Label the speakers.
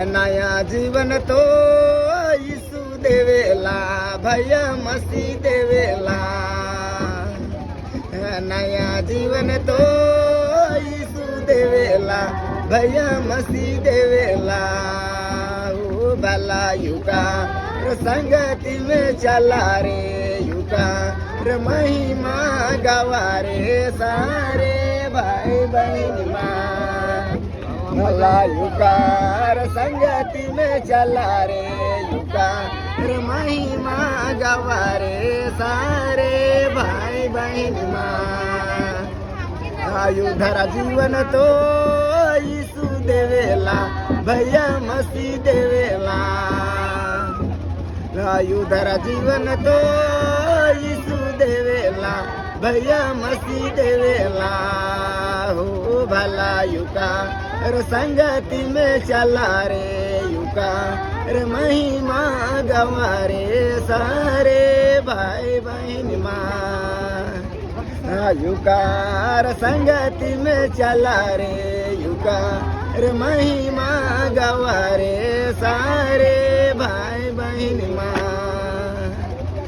Speaker 1: नया जीवन तो यीशु देवेला, भैया मसीह देवेला। नया जीवन तो यीशु देवेला, भैया मसीह देवेला। ओ भला युगा संगति में चला रे युगा महिमा गवा रे सारे भाई बहन भला युगार संगति में चला रे युगार महिमा गवा रे सारे भाई बहन आयुधरा जीवन तो यीशु देवेला, भैया मसीह देवेला। आयुधरा जीवन तो यीशु देवेला, भैया मसीह देवेला। हो भला युगा संगति में चला रे युगा महिमा गवा रे सारे भाई बहन युगार संगति में चला रे युगार महिमा गवा रे सारे भाई बहन